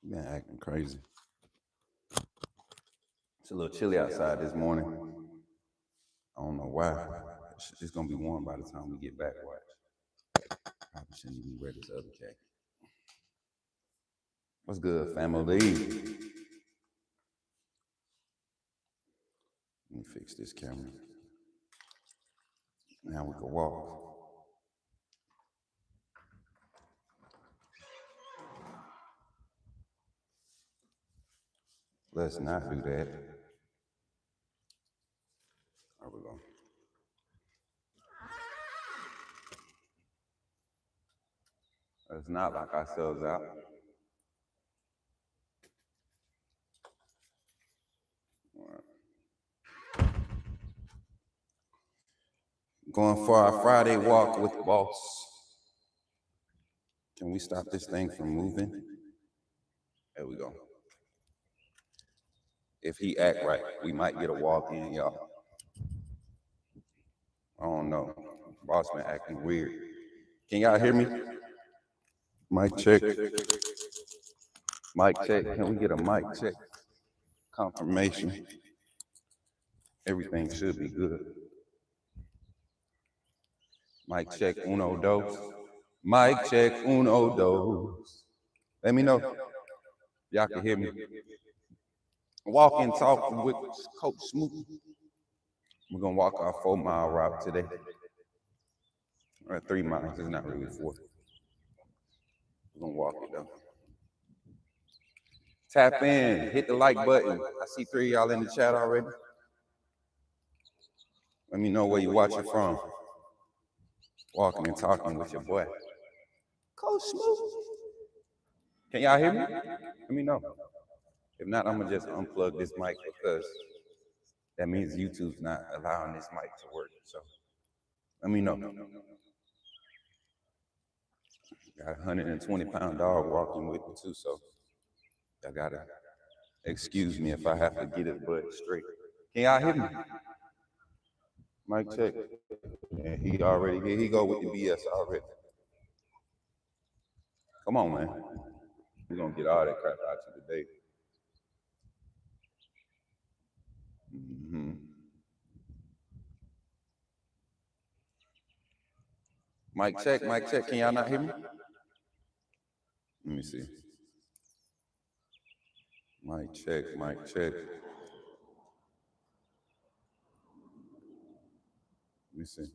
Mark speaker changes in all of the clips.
Speaker 1: Been acting crazy. It's a little chilly outside this morning. I don't know why. It's gonna be warm by the time we get back. Watch. Probably shouldn't even wear this other jacket. What's good, family? Let me fix this camera. Now we can walk. Let's not do that. There we go. Let's not lock ourselves out. Going for our Friday walk with the boss. Can we stop this thing from moving? There we go. If he act right, we might get a walk in, y'all. I don't know. Boss been acting weird. Can y'all hear me? Mic check. Mic check. Can we get a mic check? Confirmation. Everything should be good. Mic check, uno, dos. Mic check, uno, dos. Let me know. Y'all can hear me. Walk'N'Talkin with Coach Smook. We're gonna walk our 4-mile route today. Or 3 miles, it's not really 4. We're gonna walk it though. Tap in, hit the like button. I see 3 of y'all in the chat already. Let me know where you're watching from. Walk'N'Talkin with your boy, Coach Smook. Can y'all hear me? Let me know. If not, I'm gonna just unplug this mic because that means YouTube's not allowing this mic to work. So let me know. Got a 120-pound dog walking with me too, so y'all gotta excuse me if I have to get his butt straight. Can y'all hear me? Mic check. Yeah, he already, here he go with the BS already. Come on, man. We're gonna get all that crap out of you today. Mic check, mic check. Can y'all not hear me? Let me see. Mic check, mic check. Let me see.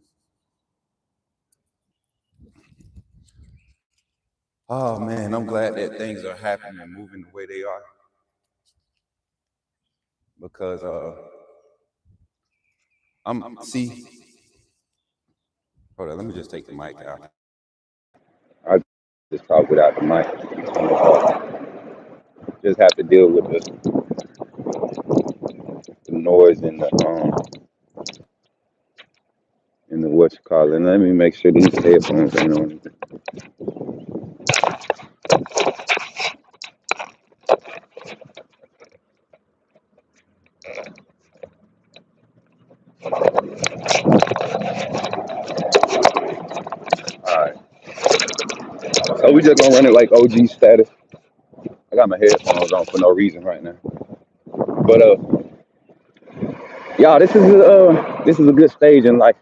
Speaker 1: Oh man, I'm glad that things are happening and moving the way they are. Because see. Hold on, let me just take the mic out. I just talk without the mic. Just have to deal with the noise and the what you call it. And let me make sure these headphones ain't on. Alright. So we just gonna run it like OG status. I got my headphones on for no reason right now. But y'all, this is a good stage in life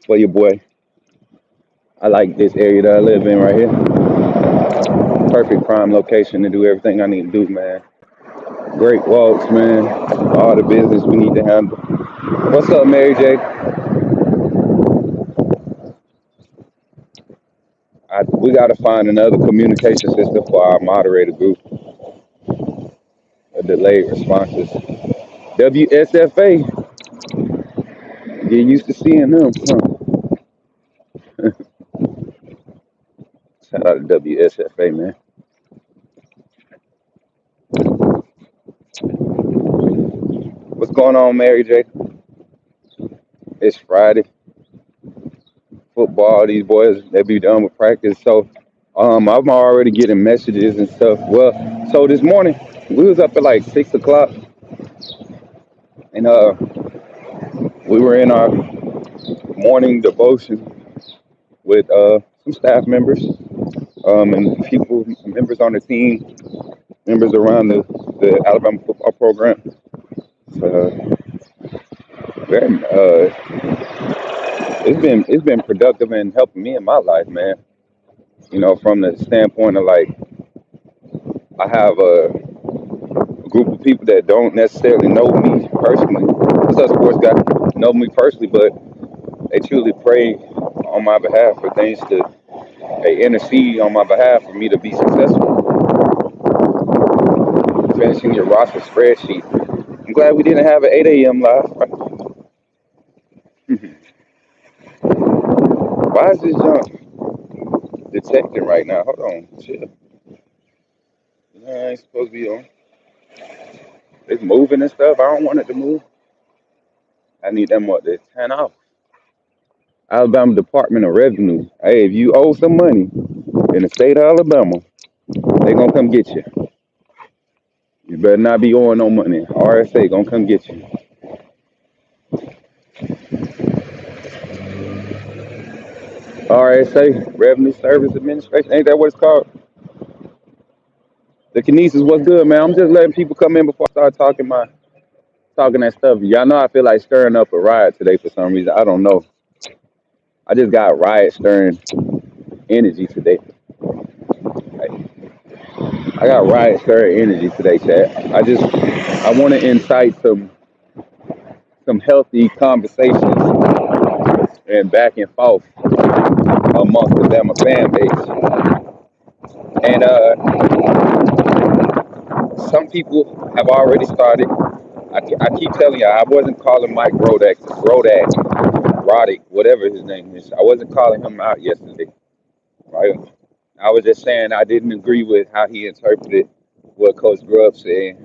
Speaker 1: for your boy. I like this area that I live in right here. Perfect prime location to do everything I need to do, man. Great walks, man. All the business we need to handle. What's up, Mary J? We got to find another communication system for our moderator group. Delayed responses. WSFA. Get used to seeing them. Huh? Shout out to WSFA, man. What's going on, Mary J? It's Friday. Football, these boys, they be done with practice. So I'm already getting messages and stuff. Well, so this morning, we was up at like 6 o'clock. And we were in our morning devotion with some staff members and members on the team. members around the Alabama football program. So, very, it's been productive and helping me in my life, man. You know, from the standpoint of like I have a group of people that don't necessarily know me personally. What's up, sports guy? Know me personally, but they truly pray on my behalf for things to they intercede on my behalf for me to be successful. Finishing your roster spreadsheet. I'm glad we didn't have an 8 a.m. live. Why is this junk detecting right now? Hold on, chill. I ain't supposed to be on. It's moving and stuff. I don't want it to move. I need them what to turn off. Alabama Department of Revenue. Hey, if you owe some money in the state of Alabama, they gonna come get you. You better not be owing no money. RSA gonna come get you. RSA, Revenue Service Administration. Ain't that what it's called? The Kinesis, what's good, man? I'm just letting people come in before I start talking that stuff. Y'all know I feel like stirring up a riot today for some reason. I don't know. I just got riot stirring energy today. I got riot stirring energy today, chat. I want to incite some healthy conversations and back and forth amongst the Bama fan base. And some people have already started. I keep telling you, I wasn't calling Mike Roddick, whatever his name is. I wasn't calling him out yesterday, right? I was just saying I didn't agree with how he interpreted what Coach Grubb said.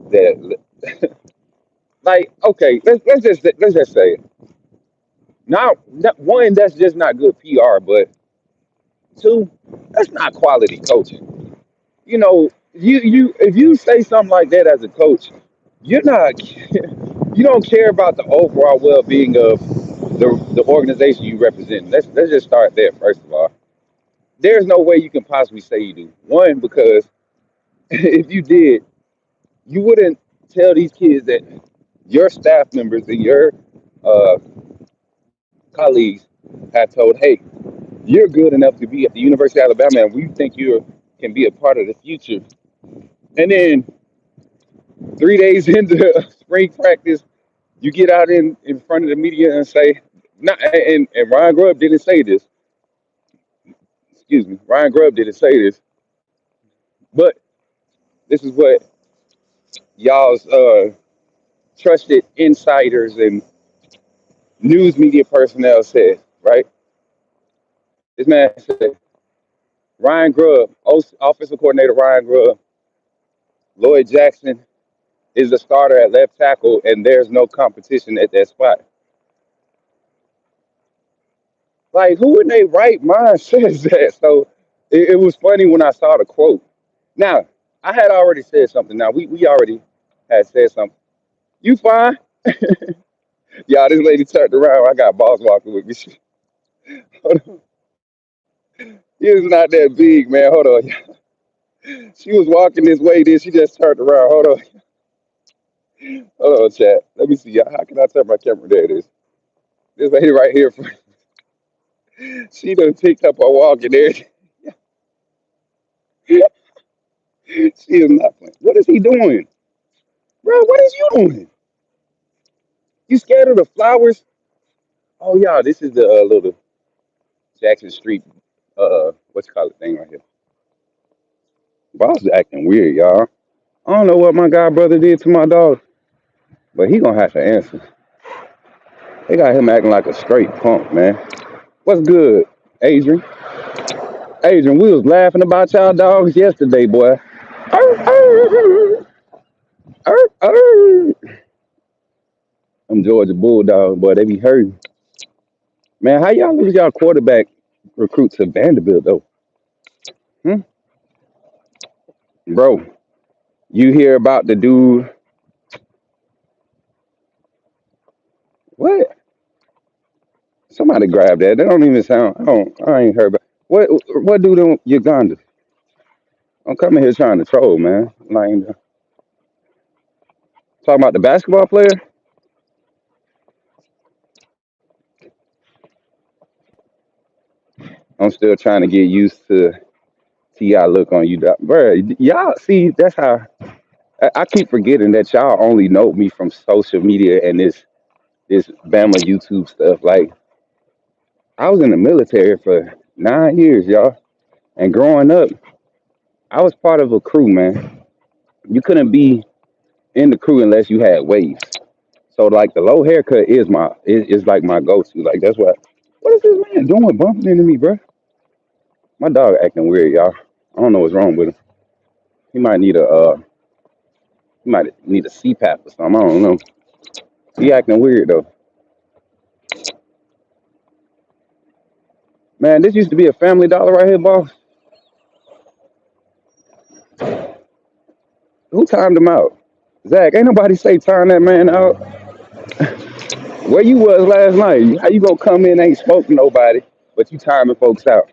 Speaker 1: That, like, okay, let's just say it. Not one, that's just not good PR, but two, that's not quality coaching. You know, you if you say something like that as a coach, you're not you don't care about the overall well being of the organization you represent. Let's just start there first of all. There's no way you can possibly say you do. One, because if you did, you wouldn't tell these kids that your staff members and your uh, colleagues have told, hey, you're good enough to be at the University of Alabama and we think you can be a part of the future. And then 3 days into spring practice, you get out in front of the media and say, not, and Ryan Grubb didn't say this. Excuse me, Ryan Grubb didn't say this, but this is what y'all's trusted insiders and news media personnel said, right? This man said, Ryan Grubb, offensive coordinator Ryan Grubb, Lloyd Jackson is the starter at left tackle, and there's no competition at that spot. Like, who in their right mind says that? So it was funny when I saw the quote. Now, I had already said something. Now, we already had said something. You fine? Y'all, this lady turned around. I got boss walking with me. Hold on. He is not that big, man. Hold on. She was walking this way, then she just turned around. Hold on. Hold on, chat. Let me see. Y'all. How can I turn my camera? There it is. This lady right here, she done picked up her walking there. She is not playing. What is he doing? Bro, what is you doing? You scared of the flowers? Oh, yeah, this is the little Jackson Street, what's it called thing right here. Boss is acting weird, y'all. I don't know what my god brother did to my dog, but he gonna have to answer. They got him acting like a straight punk, man. What's good, Adrian? Adrian, we was laughing about y'all dogs yesterday, boy. Arr, arr, arr, arr. I'm Georgia Bulldog, boy. They be hurting. Man, how y'all lose y'all quarterback recruit to Vanderbilt though? Hmm? Bro, you hear about the dude? What? Somebody grab that. That don't even sound. I ain't heard about what dude in Uganda? I'm coming here trying to troll, man. Like talking about the basketball player. I'm still trying to get used to see y'all look on you, bro. Y'all see that's how I keep forgetting that y'all only know me from social media and this Bama YouTube stuff. Like I was in the military for 9 years, y'all, and growing up, I was part of a crew, man. You couldn't be in the crew unless you had waves. So like the low haircut is like my go-to. Like that's what is this man doing bumping into me, bro? My dog acting weird, y'all. I don't know what's wrong with him. He might need a CPAP or something. I don't know. He acting weird though. Man, this used to be a Family Dollar right here, boss. Who timed him out? Zach, ain't nobody say time that man out. Where you was last night? How you gonna come in ain't spoke to nobody, but you timing folks out?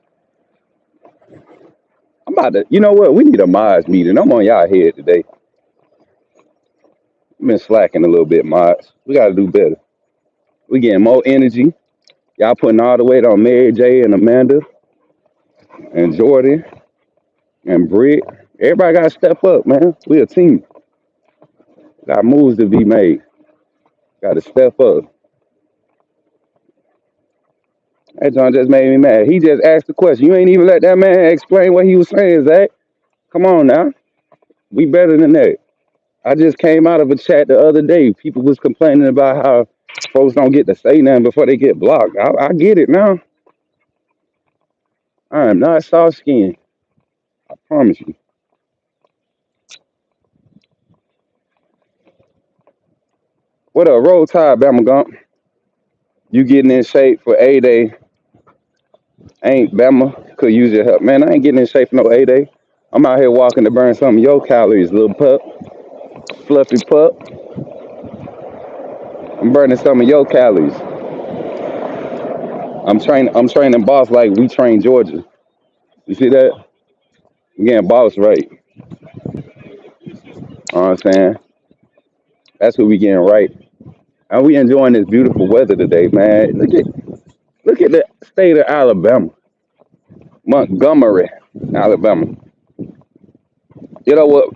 Speaker 1: I'm about to. You know what? We need a mods meeting. I'm on y'all head today. I've been slacking a little bit, mods. We gotta do better. We getting more energy. Y'all putting all the weight on Mary J and Amanda and Jordan and Britt. Everybody gotta step up, man. We a team. Got moves to be made. Gotta step up. That John just made me mad. He just asked the question. You ain't even let that man explain what he was saying, Zach. Come on now. We better than that. I just came out of a chat the other day. People was complaining about how folks don't get to say nothing before they get blocked. I get it now. I am not soft skinned. I promise you. What a roll tide, Bama Gump. You getting in shape for A Day. Ain't Bama could use your help. Man, I ain't getting in shape for no A Day. I'm out here walking to burn some of your calories, little pup. Fluffy pup. I'm burning some of your calories. I'm training boss like we train Georgia. You see that? I'm getting boss right. You know what I'm saying? That's who we getting right. And we enjoying this beautiful weather today, man. Look at the state of Alabama. Montgomery, Alabama. You know what,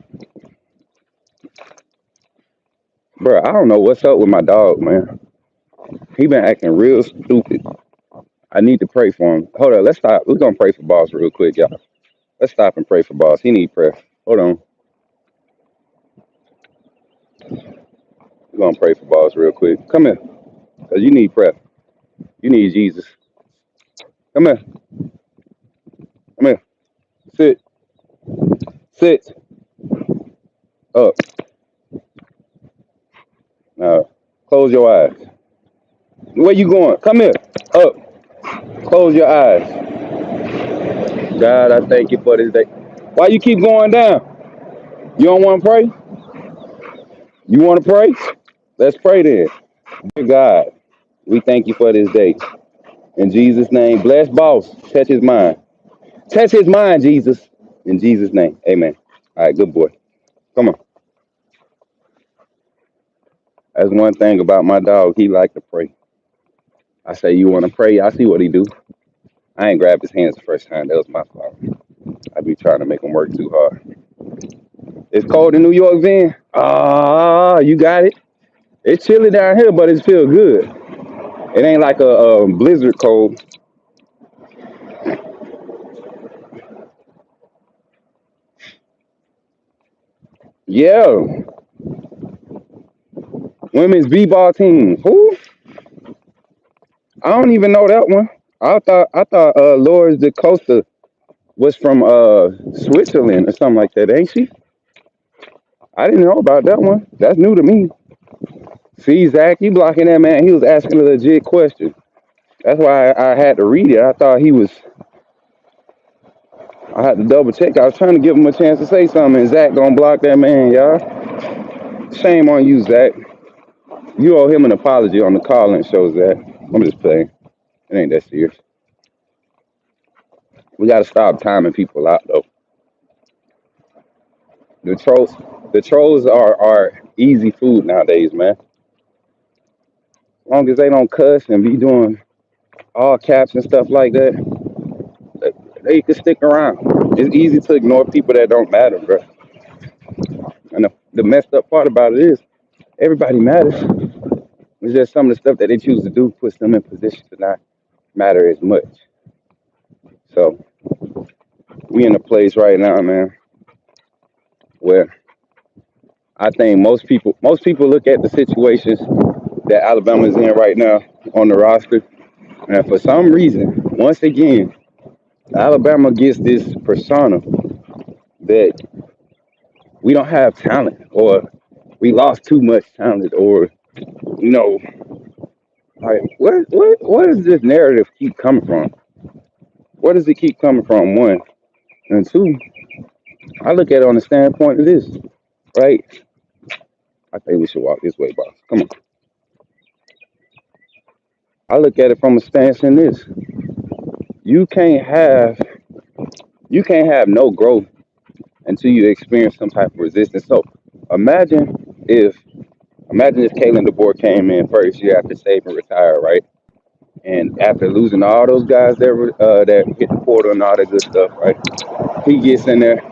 Speaker 1: bro? I don't know what's up with my dog, man. He been acting real stupid. I need to pray for him. Hold on, let's stop. We're gonna pray for boss real quick, y'all. Let's stop and pray for boss. He need prayer. Hold on. We're gonna pray for boss real quick. Come here, cause you need prayer. You need Jesus. Come here. Come here. Sit. Sit. Up. Now, close your eyes. Where you going? Come here. Up. Close your eyes. God, I thank you for this day. Why you keep going down? You don't want to pray? You want to pray? Let's pray then. Dear God, we thank you for this day. In Jesus' name, bless boss. Touch his mind. Touch his mind, Jesus. In Jesus' name, amen. All right, good boy. Come on. That's one thing about my dog. He like to pray. I say, you want to pray? I see what he do. I ain't grabbed his hands the first time. That was my fault. I be trying to make him work too hard. It's cold in New York, then. Ah, you got it. It's chilly down here, but it feels good. It ain't like a blizzard cold. Yeah, women's b-ball team. Who? I don't even know that one. I thought Lourdes da Costa was from Switzerland or something like that, ain't she? I didn't know about that one. That's new to me. See, Zach, you blocking that man. He was asking a legit question. That's why I had to read it. I thought he was. I had to double check. I was trying to give him a chance to say something, and Zach gonna block that man, y'all. Shame on you, Zach. You owe him an apology on the call-in show, Zach. I'm just playing. It ain't that serious. We gotta stop timing people out, though. The trolls, the trolls are easy food nowadays, man. As long as they don't cuss and be doing all caps and stuff like that, they can stick around. It's easy to ignore people that don't matter, bro. And the messed up part about it is everybody matters. It's just some of the stuff that they choose to do puts them in position to not matter as much. So we in a place right now, man, where I think most people look at the situations that Alabama's in right now on the roster, and for some reason, once again, Alabama gets this persona that we don't have talent, or we lost too much talent, or you know, like where does this narrative keep coming from? Where does it keep coming from? One and two, I look at it on the standpoint of this, right? I think we should walk this way, boss. Come on. I look at it from a stance in this. You can't have you can't have no growth until you experience some type of resistance. So imagine if imagine if Kalen DeBoer came in first year after Saban retired, right? And after losing all those guys that hit the portal and all that good stuff, right? He gets in there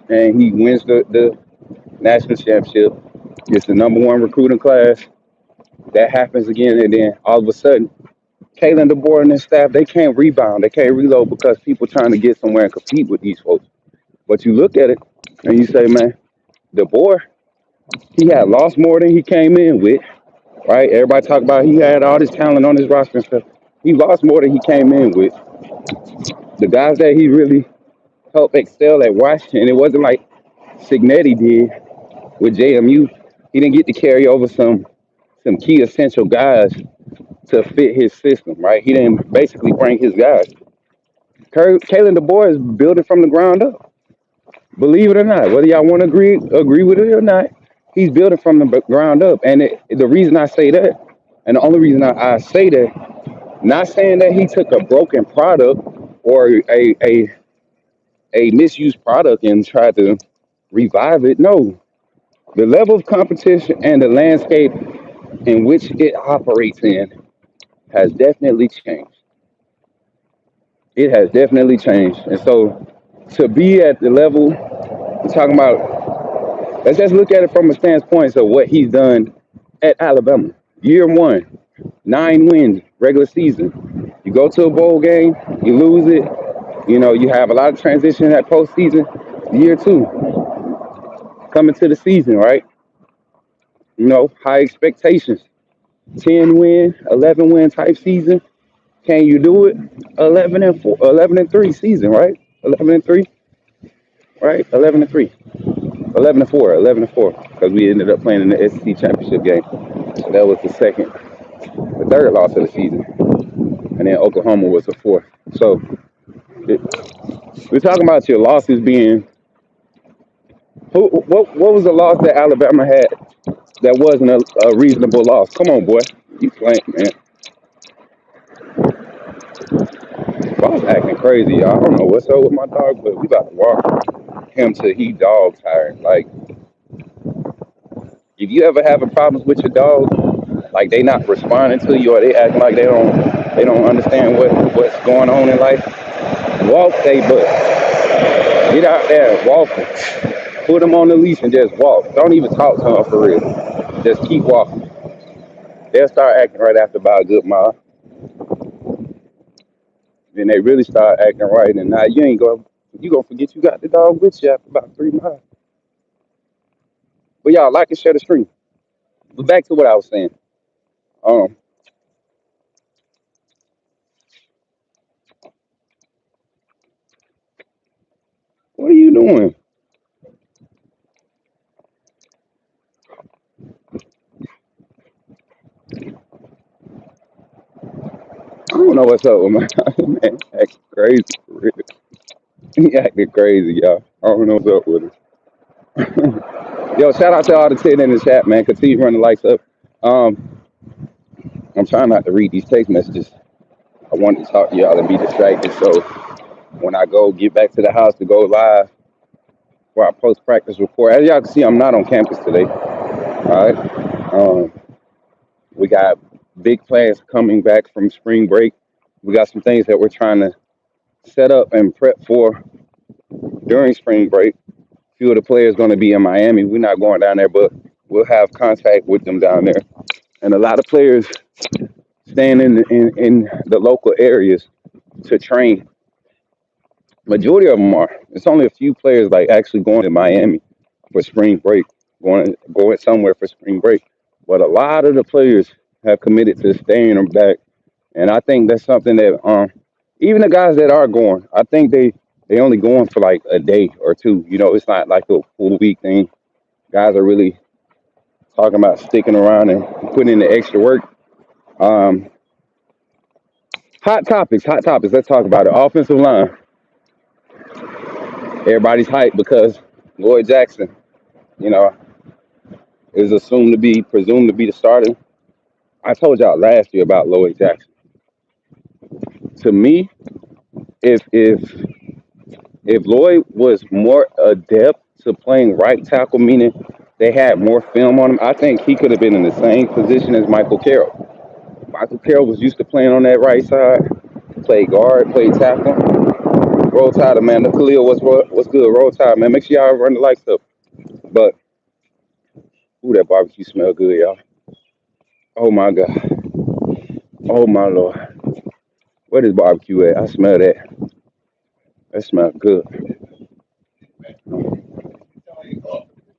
Speaker 1: and he wins the national championship, gets the number one recruiting class. That happens again, and then all of a sudden, Kalen DeBoer and his staff, they can't rebound, they can't reload because people trying to get somewhere and compete with these folks. But you look at it and you say, man, DeBoer, he had lost more than he came in with, right? Everybody talk about he had all this talent on his roster and stuff. He lost more than he came in with. The guys that he really helped excel at Washington, it wasn't like Signetti did with JMU. He didn't get to carry over some key essential guys to fit his system, right? He didn't basically bring his guys. Kalen DeBoer is building from the ground up. Believe it or not, whether y'all want to agree with it or not, he's building from the ground up. And the reason I say that, and the only reason I say that, not saying that he took a broken product or a misused product and tried to revive it. No, the level of competition and the landscape in which it operates in has definitely changed. It has definitely changed. And so to be at the level we're talking about, let's just look at it from a standpoint of what he's done at Alabama. Year one, 9 wins, regular season. You go to a bowl game, you lose it. You know, you have a lot of transition in that postseason. Year two, coming to the season, right? You know, high expectations. 10 win, 11 win type season. Can you do it? 11 and 4, 11 and 3 season, right? 11 and 3, right? 11 and 3. 11 and 4, 11 and 4, because we ended up playing in the SEC championship game. So that was the third loss of the season, and then Oklahoma was the fourth. So it, we're talking about your losses being. What was the loss that Alabama had that wasn't a reasonable loss? Come on, boy, you playing, man. Boss acting crazy, y'all. I don't know what's up with my dog, but we about to walk him till he dog tired. Like, if you ever having problems with your dog, like they not responding to you or they acting like they don't understand what's going on in life, walk they butt. Get out there and walk them. Put them on the leash and just walk. Don't even talk to them for real. Just keep walking. They'll start acting right after about a good mile. Then they really start acting right, and now you gonna forget you got the dog with you after about 3 miles. But y'all like and share the stream. But back to what I was saying. Um, what are you doing? I don't know what's up with my man. Acting crazy for real. He acting crazy, y'all. I don't know what's up with him. Yo, shout out to all the 10 in the chat, man. Continue running the lights up. Um, I'm trying not to read these text messages. I wanted to talk to y'all and be distracted. So when I go get back to the house to go live for our post practice report. As y'all can see, I'm not on campus today. All right. We got big plans coming back from spring break. We got some things that we're trying to set up and prep for during spring break. A few of the players going to be in Miami. We're not going down there, but we'll have contact with them down there. And a lot of players staying in the local areas to train. Majority of them are. It's only a few players like actually going to Miami for spring break, going somewhere for spring break. But a lot of the players have committed to staying back, and I think that's something that even the guys that are going, I think they only going for like a day or two. You know, it's not like a full week thing. Guys are really talking about sticking around and putting in the extra work. Um, hot topics, hot topics. Let's talk about it. Offensive line. Everybody's hyped because Lloyd Jackson, you know, is presumed to be the starter. I told y'all last year about Lloyd Jackson. To me, if if if Lloyd was more adept to playing right tackle, meaning they had more film on him, I think he could have been in the same position as Michael Carroll. Michael Carroll was used to playing on that right side, played guard, played tackle. Roll Tide, Amanda Khalil, what's good? Roll Tide, man. Make sure y'all run the lights up. But ooh, that barbecue smell good, y'all. Oh my god. Oh my lord. Where is barbecue at? I smell that. That smells good.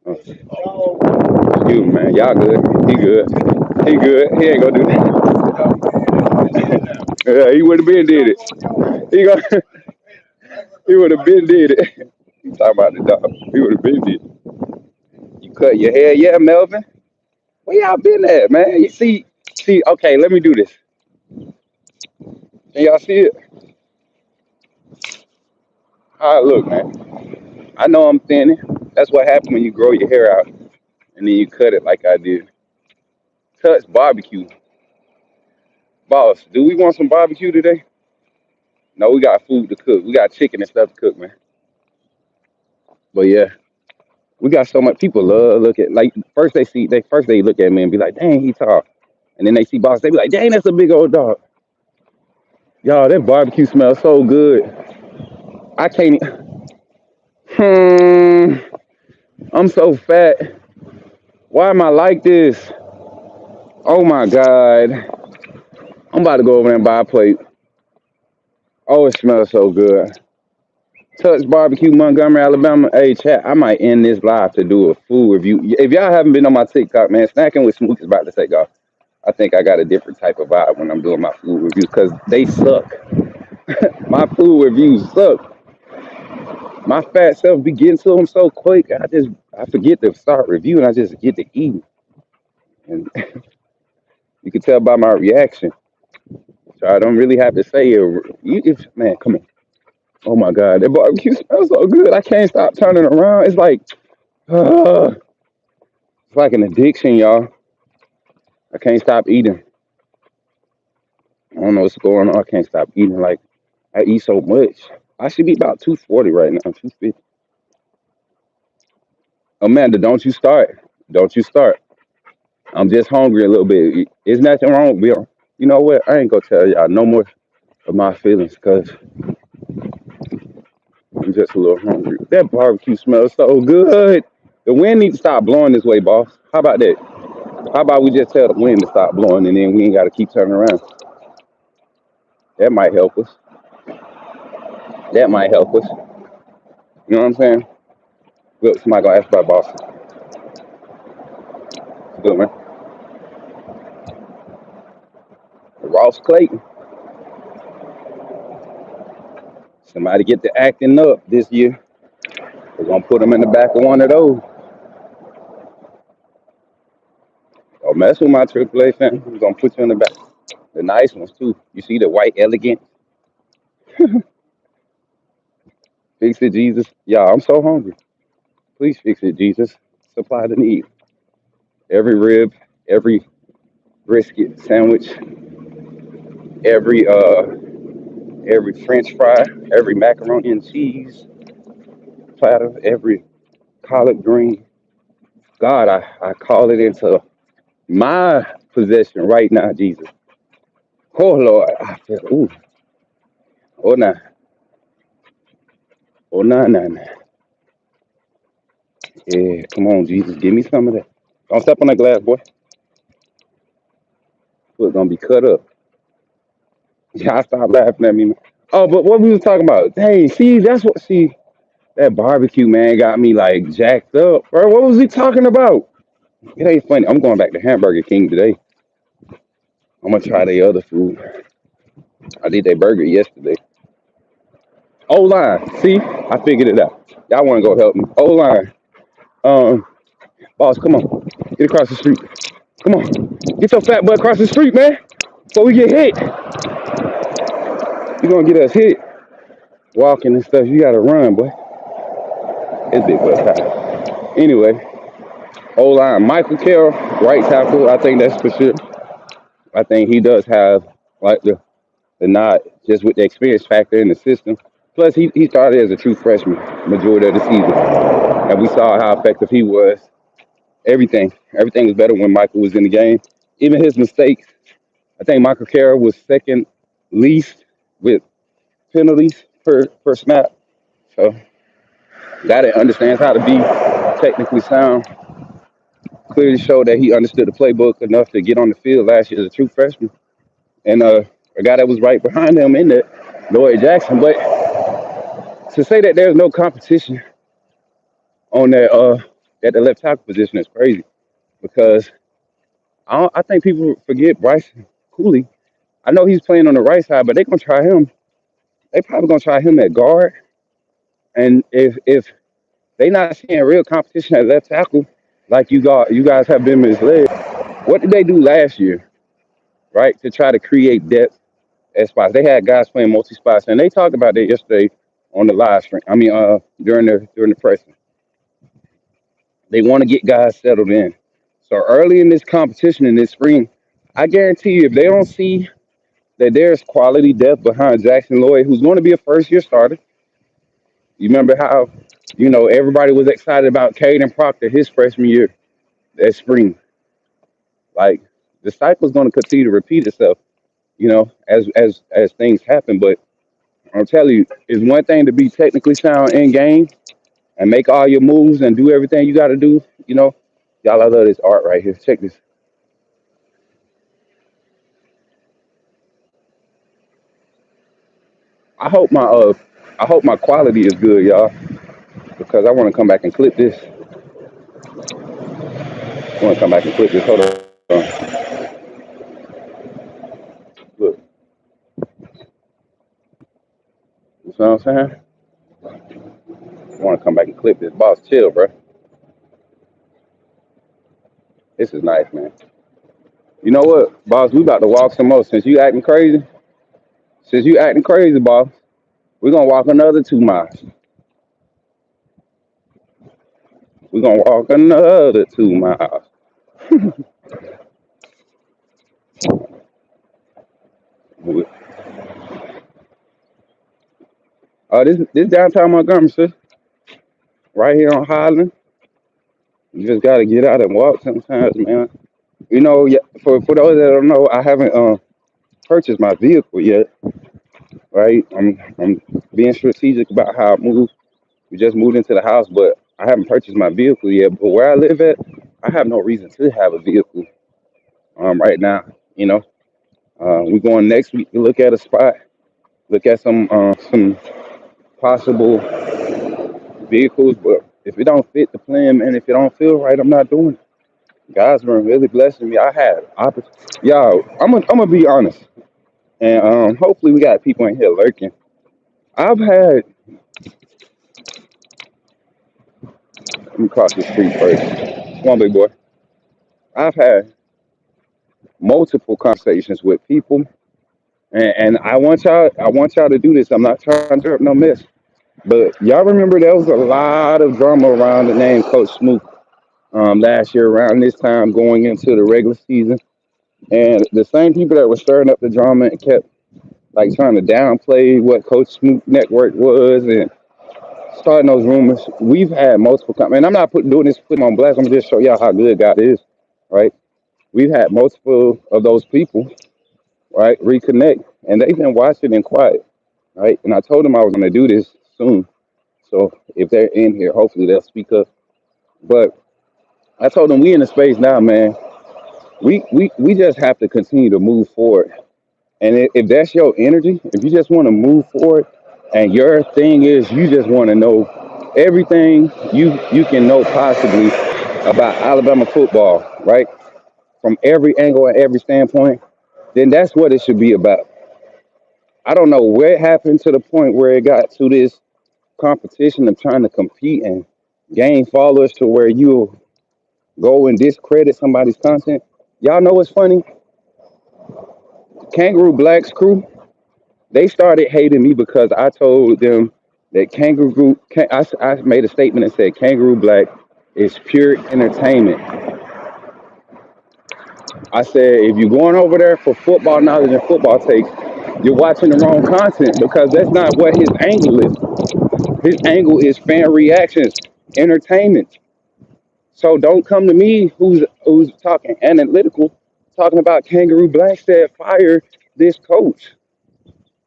Speaker 1: Oh, excuse me, man. Y'all good. He good. He good. He ain't gonna do that. Yeah, he would have been did it. He gonna, he would have been did it. You talking about the dog? He would have been did it. You cut your hair, yeah, Melvin. Where y'all been at, man? You see. Okay, let me do this. Can y'all see it? All right, look, man. I know I'm thinning. That's what happens when you grow your hair out and then you cut it like I did. Touch barbecue. Boss, do we want some barbecue today? No, we got food to cook. We got chicken and stuff to cook, man. But yeah, we got so much people love look at like first they look at me and be like, dang, he tall. And then they see boss, they be like, dang, that's a big old dog. Y'all, that barbecue smells so good. I can't hmm, I'm so fat. Why am I like this? Oh my God. I'm about to go over there and buy a plate. Oh, it smells so good. Touch Barbecue, Montgomery, Alabama. Hey, chat, I might end this live to do a food review. If y'all haven't been on my TikTok, man, Snacking with Smook is about to take off. I think I got a different type of vibe when I'm doing my food reviews because they suck. My food reviews suck. My fat self be getting to them so quick. I forget to start reviewing. I just get to eat. And you can tell by my reaction. So I don't really have to say it. Man, come on. Oh my God, that barbecue smells so good. I can't stop turning around. Uh, it's like an addiction, y'all. I can't stop eating. I don't know what's going on. I can't stop eating. Like I eat so much. I should be about 240 right now. 250. Amanda, don't you start. Don't you start. I'm just hungry a little bit. There's nothing wrong with me. You know what? I ain't gonna tell y'all no more of my feelings because I'm just a little hungry. That barbecue smells so good. The wind needs to stop blowing this way, boss. How about that? How about we just tell the wind to stop blowing and then we ain't got to keep turning around? That might help us. That might help us. You know what I'm saying? Look, somebody gonna ask about Boston. Good man. Ross Clayton. Somebody get the acting up this year. We're gonna put him in the back of one of those. Don't mess with my AAA fan. We're gonna put you in the back. The nice ones too. You see the white elegant. Fix it, Jesus. Yeah, I'm so hungry. Please fix it, Jesus. Supply the need. Every rib, every brisket sandwich, every French fry, every macaroni and cheese platter, every collard green. God, I call it into my possession right now, Jesus. Oh Lord, I feel, ooh, oh nah, oh nah, nah, nah. Yeah, come on, Jesus, give me some of that. Don't step on that glass, boy. It's gonna be cut up. Y'all stop laughing at me. Man. Oh, but what we was talking about? Hey, see, that's what. See, that barbecue man got me like jacked up, bro. What was he talking about? It ain't funny. I'm going back to Hamburger King today. I'm gonna try their other food. I did their burger yesterday. O line, see, I figured it out. Y'all want to go help me? O line, um, boss, come on, get across the street. Come on, get your fat butt across the street, man. Before we get hit, you gonna get us hit. Walking and stuff, you gotta run, boy. It's big butt time. Anyway, O line, Michael Carroll, right tackle. I think that's for sure. I think he does have like the nod just with the experience factor in the system. Plus, he started as a true freshman majority of the season, and we saw how effective he was. Everything was better when Michael was in the game. Even his mistakes. I think Michael Carroll was second least with penalties per snap. So guy that understands how to be technically sound clearly showed that he understood the playbook enough to get on the field last year as a true freshman. And a guy that was right behind him in there, Lloyd Jackson. But to say that there's no competition on that at the left tackle position is crazy because I think people forget Bryce Cooley. I know he's playing on the right side, but they're gonna try him. They probably gonna try him at guard. And if they not seeing real competition at left tackle, like you guys have been misled. What did they do last year, right, to try to create depth at spots? They had guys playing multi spots, and they talked about that yesterday on the live stream. I mean, during the pressing, they want to get guys settled in. So early in this competition in this spring, I guarantee you, if they don't see that there's quality depth behind Jackson Lloyd, who's going to be a first year starter. You remember how, everybody was excited about Caden Proctor his freshman year that spring. Like the cycle's going to continue to repeat itself, as things happen. But I'm telling you, it's one thing to be technically sound in game and make all your moves and do everything you got to do. Y'all, I love this art right here. Check this. I hope my uh, I hope my quality is good, y'all, because I want to come back and clip this. I want to come back and clip this. Hold on. Look, you know what I'm saying? I want to come back and clip this. Boss, chill, bro. This is nice, man. You know what, boss? We about to walk some more. Since you acting crazy, boss, we're gonna walk another 2 miles. We're gonna walk another 2 miles. This downtown Montgomery, sis, right here on Highland. You just gotta get out and walk sometimes, man. Yeah, for those that don't know, I haven't purchased my vehicle yet. Right, I'm being strategic about how I move. We just moved into the house, but I haven't purchased my vehicle yet. But where I live at, I have no reason to have a vehicle right now. You know, we're going next week to look at a spot, look at some possible vehicles. But if it don't fit the plan, man, if it don't feel right, I'm not doing it. God's been really blessing me. I had y'all. I'm gonna be honest, and hopefully we got people in here lurking. I've had. Let me cross the street first. Come on, big boy. I've had multiple conversations with people, and I want y'all to do this. I'm not trying to stir up no mess, but y'all remember there was a lot of drama around the name Coach Smook last year around this time going into the regular season, and the same people that were stirring up the drama and kept like trying to downplay what Coach Smook Network was and starting those rumors. We've had multiple and I'm not doing this putting on blast. I'm just show y'all how good God is, right? We've had multiple of those people, right, reconnect, and they've been watching and quiet, right? And I told them I was going to do this soon. So if they're in here, hopefully they'll speak up. But I told them we in a space now, man. We just have to continue to move forward. And if that's your energy, if you just want to move forward, and your thing is you just want to know everything you can know possibly about Alabama football, right? From every angle and every standpoint, then that's what it should be about. I don't know what happened to the point where it got to this competition of trying to compete and gain followers to where you go and discredit somebody's content. Y'all know what's funny? Kangaroo Black's crew, they started hating me because I told them that I made a statement and said Kangaroo Black is pure entertainment. I said if you're going over there for football knowledge and football takes, you're watching the wrong content because that's not what his angle is. His angle is fan reactions, entertainment. So don't come to me who's talking analytical, talking about Kangaroo Black said fire this coach.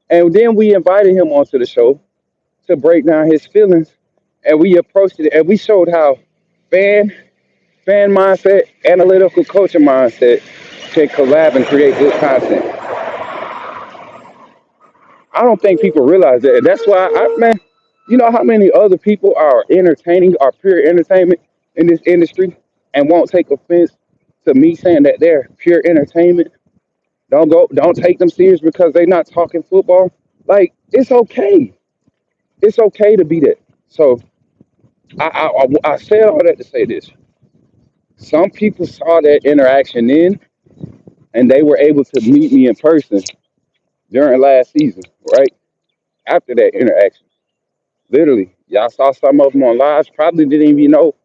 Speaker 1: And then we invited him onto the show to break down his feelings, and we approached it and we showed how fan fan mindset, analytical coaching mindset can collab and create good content. I don't think people realize that. And that's why man, you know how many other people are entertaining, are pure entertainment in this industry and won't take offense to me saying that they're pure entertainment. Don't take them serious because they're not talking football. Like it's okay. It's okay to be that. So I said all that to say this. Some people saw that interaction in, and they were able to meet me in person during last season, right? After that interaction. Literally, y'all saw some of them on lives. Probably didn't even know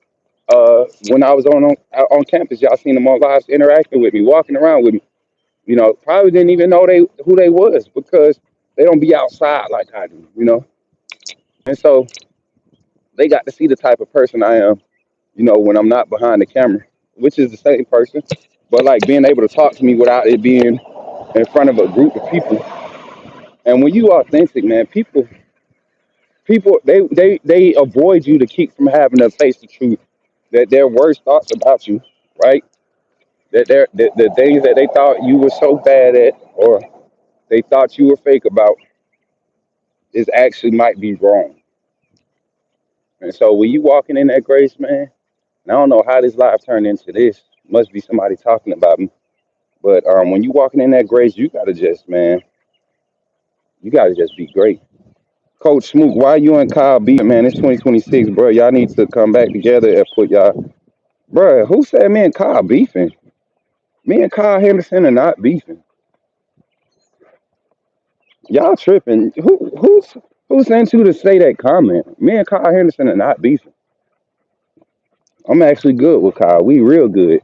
Speaker 1: when I was on campus. Y'all seen them on lives interacting with me, walking around with me. You know, probably didn't even know they who they was because they don't be outside like I do. You know, and so they got to see the type of person I am. You know, when I'm not behind the camera, which is the same person, but like being able to talk to me without it being in front of a group of people. And when you authentic, man, people they avoid you to keep from having to face the truth that their worst thoughts about you, right? That the things that they thought you were so bad at or they thought you were fake about is actually might be wrong. And so when you walking in that grace, man, and I don't know how this live turned into this. Must be somebody talking about me. But when you walking in that grace, you gotta just be great. Coach Smook, why you and Kyle beefing, man? It's 2026, bro. Y'all need to come back together and put y'all. Bro, who said me and Kyle beefing? Me and Kyle Henderson are not beefing. Y'all tripping. Who sent you to say that comment? Me and Kyle Henderson are not beefing. I'm actually good with Kyle. We real good.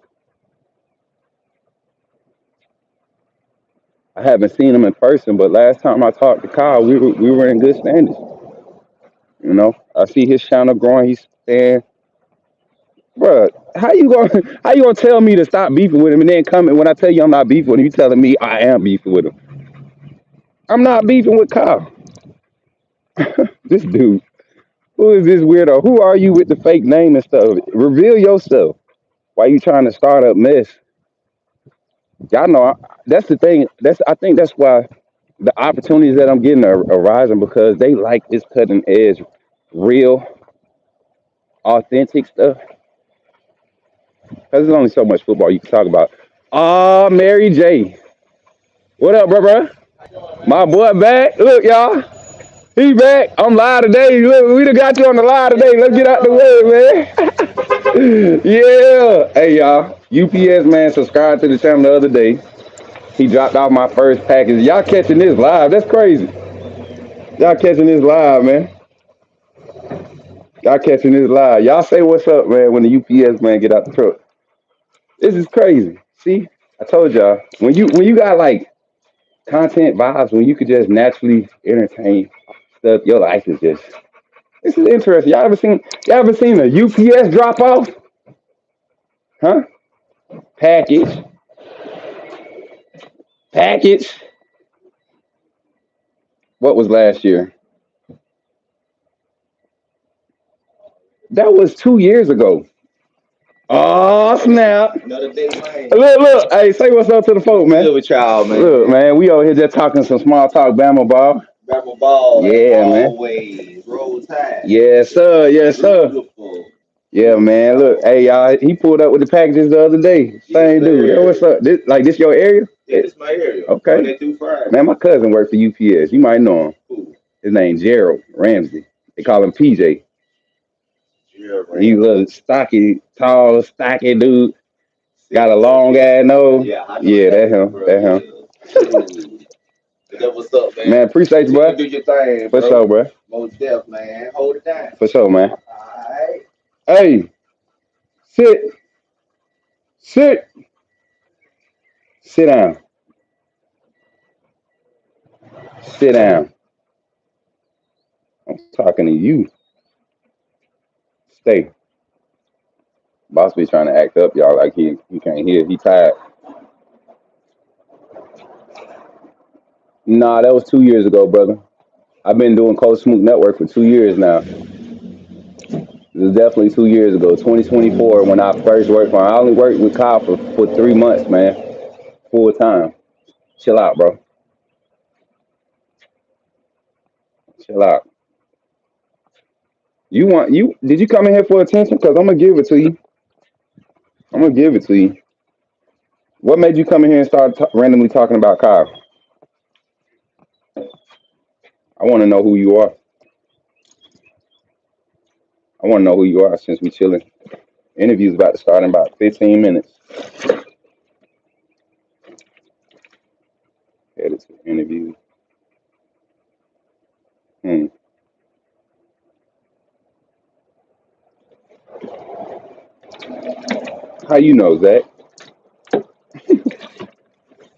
Speaker 1: I haven't seen him in person, but last time I talked to Kyle, we were in good standings. You know, I see his channel growing. He's saying, bro, how you gonna tell me to stop beefing with him and then come and when I tell you I'm not beefing with him, you telling me I am beefing with him. I'm not beefing with Kyle. This dude. Who is this weirdo? Who are you with the fake name and stuff? Reveal yourself. Why you trying to start up mess? Y'all know that's the thing. I think that's why the opportunities that I'm getting are rising because they like this cutting edge, real, authentic stuff. Because there's only so much football you can talk about. Ah, Mary J. What up, bro? My boy back. Look, y'all. He back. I'm live today. Look, we done got you on the live today. Let's get out the way, man. Yeah. Hey, y'all. UPS man subscribed to the channel the other day. He dropped off my first package. Y'all catching this live. That's crazy. Y'all catching this live, man. Y'all catching this live. Y'all say what's up, man, when the UPS man get out the truck. This is crazy. See? I told y'all. When you got like content vibes, when you could just naturally entertain stuff, your life is just This is interesting. Y'all ever seen a UPS drop off? Huh? Package. Package. What was last year? That was 2 years ago. Oh snap!
Speaker 2: Another day, man.
Speaker 1: Look. Hey, say what's up to the folk, man.
Speaker 2: Good with y'all, man.
Speaker 1: Look, man, we over here just talking some small talk, Bama ball.
Speaker 2: Rebel ball,
Speaker 1: Yeah, man.
Speaker 2: always. Roll tide.
Speaker 1: Yes, sir. Yes, sir.
Speaker 2: Beautiful.
Speaker 1: Yeah, man. Look, hey, y'all. He pulled up with the packages the other day. Same dude.
Speaker 2: sir.
Speaker 1: Yo, what's up? This your area?
Speaker 2: Yeah, this my area.
Speaker 1: Okay.
Speaker 2: Monday through Friday.
Speaker 1: Man, my cousin worked for UPS. You might know him.
Speaker 2: Cool.
Speaker 1: His name Gerald Ramsey. They call him PJ.
Speaker 2: Yeah,
Speaker 1: He little stocky, tall, stocky dude. Got a long ass nose.
Speaker 2: Yeah, I know
Speaker 1: Yeah, that
Speaker 2: exactly,
Speaker 1: him.
Speaker 2: bro.
Speaker 1: That him.
Speaker 2: Cool. That what's up, man?
Speaker 1: Man, appreciate you,
Speaker 2: You
Speaker 1: bro.
Speaker 2: do your thing,
Speaker 1: For
Speaker 2: bro.
Speaker 1: sure, bro.
Speaker 2: Most deaf, man. Hold it down.
Speaker 1: For sure, man.
Speaker 2: Alright.
Speaker 1: Hey, sit, sit, sit down, sit down. I'm talking to you. Stay. Boss be trying to act up, y'all, like he can't hear. He tired. Nah, that was 2 years ago, brother. I've been doing Coach Smook Network for 2 years now. It was definitely 2 years ago, 2024, when I first worked for him. I only worked with Kyle for 3 months, man, full time. Chill out, bro. Chill out. Did you come in here for attention? Because I'm gonna give it to you. I'm gonna give it to you. What made you come in here and start randomly talking about Kyle? I want to know who you are. I want to know who you are since we chilling. Interview's about to start in about 15 minutes. Headed to interview. Hmm. How you know, Zach?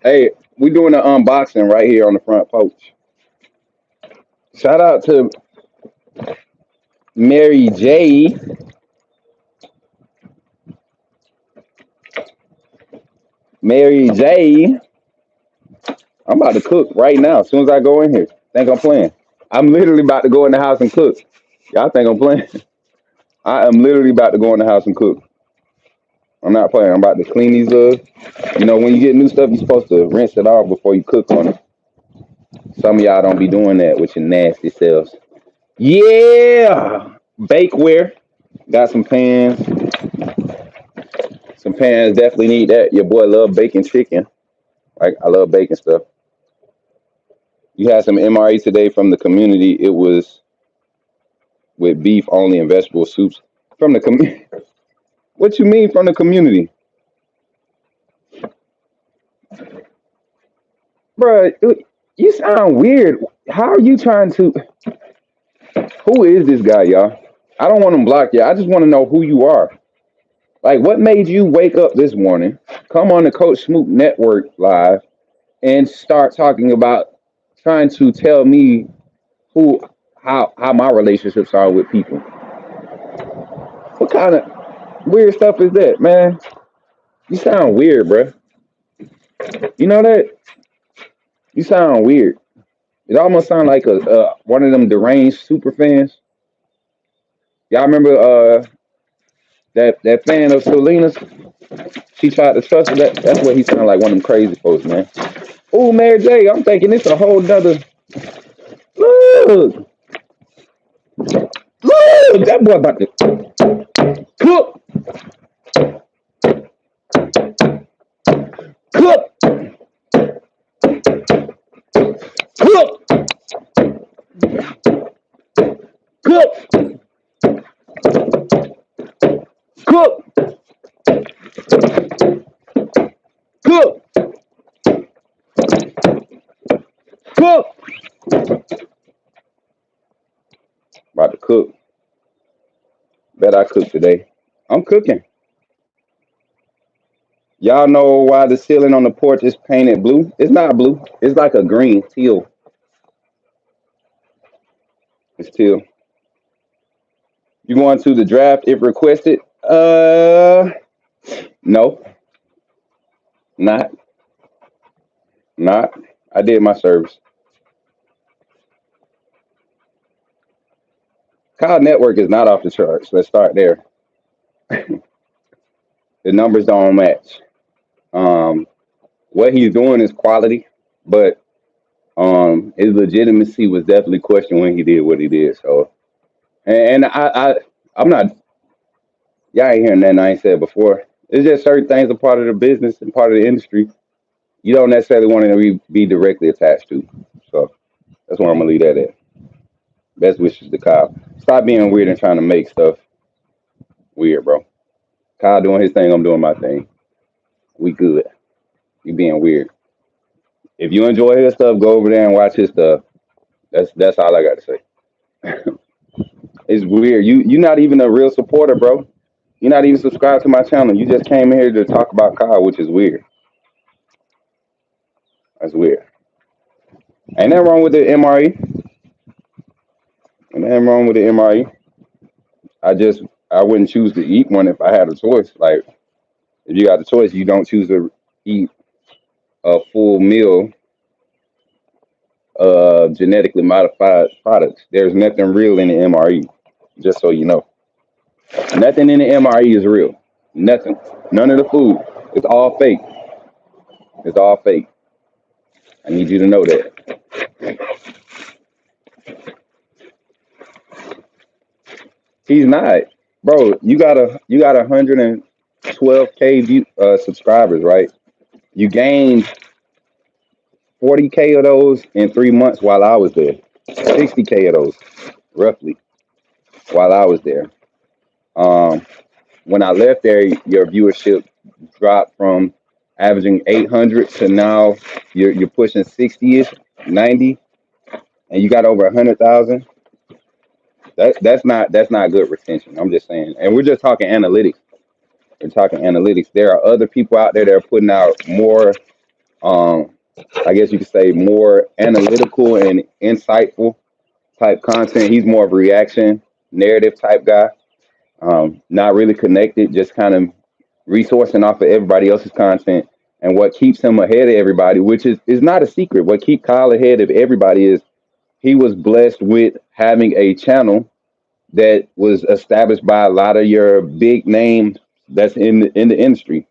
Speaker 1: Hey, we doing an unboxing right here on the front porch. Shout out to Mary J. Mary J. I'm about to cook right now. As soon as I go in here, think I'm playing. I'm literally about to go in the house and cook. Y'all think I'm playing? I am literally about to go in the house and cook. I'm not playing. I'm about to clean these up. When you get new stuff, you're supposed to rinse it off before you cook on it. Some of y'all don't be doing that with your nasty selves. Yeah, bakeware. Got some pans. Some pans definitely need that. Your boy love baking chicken. Like I love baking stuff. You had some MRE today from the community. It was with beef only and vegetable soups from the community. What you mean from the community, bro? You sound weird. How are you trying to? Who is this guy, y'all? I don't want him blocked, y'all. I just want to know who you are. Like, what made you wake up this morning, come on the Coach Smook Network live, and start talking about trying to tell me who, how my relationships are with people? What kind of weird stuff is that, man? You sound weird, bro. You know that? You sound weird. It almost sounds like a one of them deranged super fans. Y'all remember that fan of Selena's? She tried to trust her. That's what he sounded like, one of them crazy folks, man. Oh, Mary J, I'm thinking it's a whole nother. Look, look, that boy about to cook, cook, cook, cook, cook, cook, cook. About to cook. Bet I cook today. I'm cooking. Y'all know why the ceiling on the porch is painted blue? It's not blue. It's like a green teal. It's teal. You going to the draft if requested? No, not, not. I did my service. Kyle Network is not off the charts. Let's start there. The numbers don't match. Um, what he's doing is quality, but his legitimacy was definitely questioned when he did what he did. So, I'm not. Y'all ain't hearing nothing I ain't said before. It's just certain things are part of the business and part of the industry. You don't necessarily want to be directly attached to. So that's where I'm gonna leave that at. Best wishes to Kyle. Stop being weird and trying to make stuff weird, bro. Kyle doing his thing, I'm doing my thing. We good. You being weird. If you enjoy his stuff, go over there and watch his stuff. That's all I got to say. It's weird. You're not even a real supporter, bro. You're not even subscribed to my channel. You just came in here to talk about Kyle, which is weird. That's weird. Ain't nothing wrong with the MRE. Ain't nothing wrong with the MRE. I wouldn't choose to eat one if I had a choice. Like if you got the choice, you don't choose to eat a full meal of genetically modified products. There's nothing real in the MRE. Just so you know, nothing in the MRE is real. Nothing. None of the food. It's all fake. It's all fake. I need you to know that. He's not, bro. You got 112K subscribers, right? You gained 40K of those in 3 months while I was there. 60K of those, roughly, while I was there. Um, when I left there, your viewership dropped from averaging 800 to now you're pushing 60ish, 90, and you got over 100,000. That's not good retention. I'm just saying, and we're just talking analytics. We're talking analytics. There are other people out there that are putting out more, um, I guess you could say, more analytical and insightful type content. He's more of a reaction narrative type guy. Not really connected, just kind of resourcing off of everybody else's content. And what keeps him ahead of everybody, which is not a secret, what keeps Kyle ahead of everybody is he was blessed with having a channel that was established by a lot of your big names that's in the industry.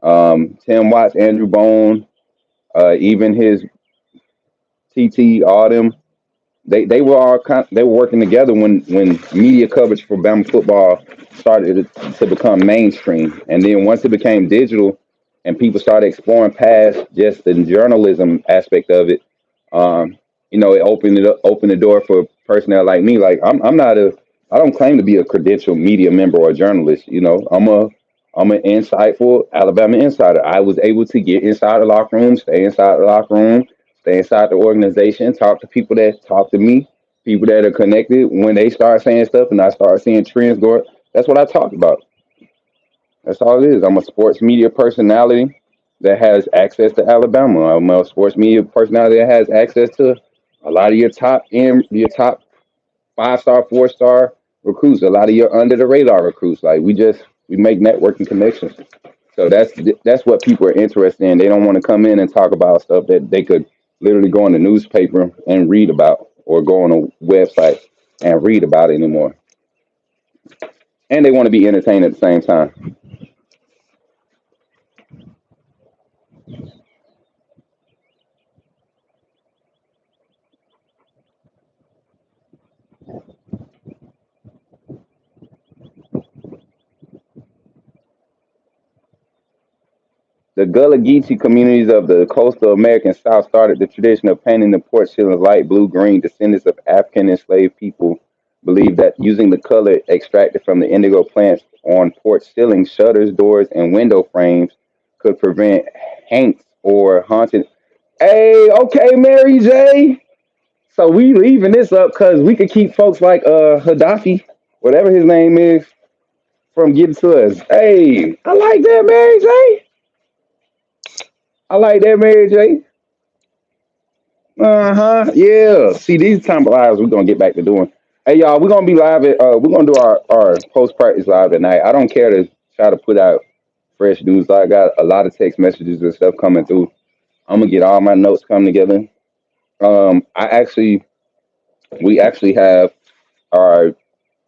Speaker 1: Tim Watts, Andrew Bone, even his TT, all them. They were working together when media coverage for Bama football started to become mainstream, and then once it became digital, and people started exploring past just the journalism aspect of it, um, it opened the door for personnel like me. Like I don't claim to be a credentialed media member or a journalist. I'm an insightful Alabama insider. I was able to get inside the locker room, stay inside the locker room, stay inside the organization, talk to people that talk to me, people that are connected. When they start saying stuff and I start seeing trends go, that's what I talk about. That's all it is. I'm a sports media personality that has access to Alabama. I'm a sports media personality that has access to a lot of your top 5 star, 4 star recruits, a lot of your under the radar recruits. Like we make networking connections. So that's what people are interested in. They don't want to come in and talk about stuff that they could literally go on the newspaper and read about, or go on a website and read about it anymore. And they want to be entertained at the same time. The Gullah Geechee communities of the coastal American South started the tradition of painting the porch ceilings light blue green. Descendants of African enslaved people believed that using the color extracted from the indigo plants on porch ceilings, shutters, doors, and window frames could prevent haunts or haunted. Hey, okay, Mary J. So we leaving this up because we could keep folks like Gaddafi, whatever his name is, from getting to us. Hey, I like that, Mary J. I like that, Mary J. Uh huh. Yeah. See, these time lives we're gonna get back to doing. Hey y'all, we're gonna be live at we're gonna do our post practice live tonight. I don't care to try to put out fresh news. I got a lot of text messages and stuff coming through. I'm gonna get all my notes come together. I actually we actually have our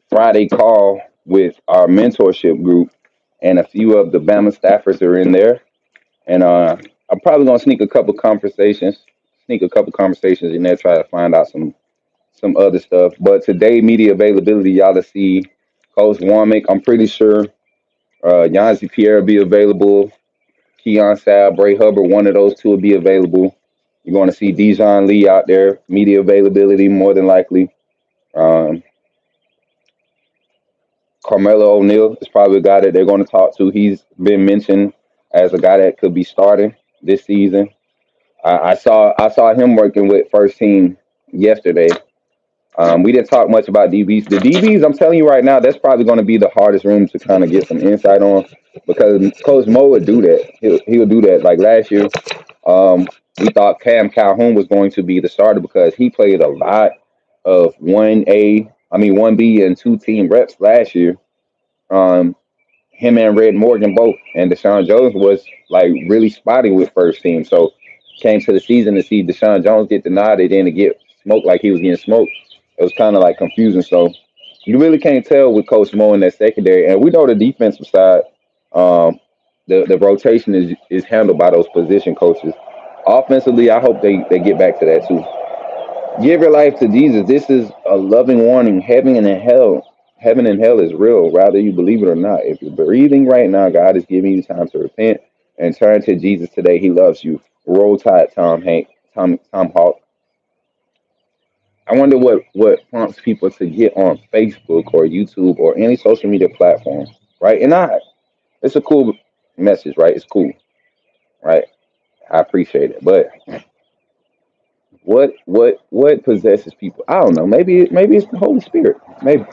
Speaker 1: Friday call with our mentorship group, and a few of the Bama staffers are in there. And I'm probably gonna sneak a couple conversations in there, try to find out some other stuff. But today, media availability, y'all to see Coach Warmick. I'm pretty sure Yanzi Pierre will be available. Keon Sal, Bray Hubbard, one of those two will be available. You're going to see Dijon Lee out there, media availability more than likely. Um, Carmelo O'Neal is probably a guy that they're going to talk to. He's been mentioned as a guy that could be starting this season. I saw him working with first team yesterday. We didn't talk much about DBs. The DBs, I'm telling you right now, that's probably going to be the hardest room to kind of get some insight on because Coach Mo would do that. He'll do that. Like last year, um, we thought Cam Calhoun was going to be the starter because he played a lot of 1B and two team reps last year. Um, him and Red Morgan both, and Deshaun Jones was like really spotty with first team. So came to the season to see Deshaun Jones get denied. They didn't get smoked like he was getting smoked. It was kind of like confusing. So you really can't tell with Coach Mo in that secondary. And we know the defensive side, um, the rotation is handled by those position coaches. Offensively, I hope they get back to that too. Give your life to Jesus. This is a loving warning. Heaven and hell is real, whether you believe it or not. If you're breathing right now, God is giving you time to repent and turn to Jesus today. He loves you. Roll Tide, Tom Hawk. I wonder what prompts people to get on Facebook or YouTube or any social media platform, right? And it's a cool message, right? It's cool, right? I appreciate it, but what possesses people? I don't know. Maybe it's the Holy Spirit. Maybe.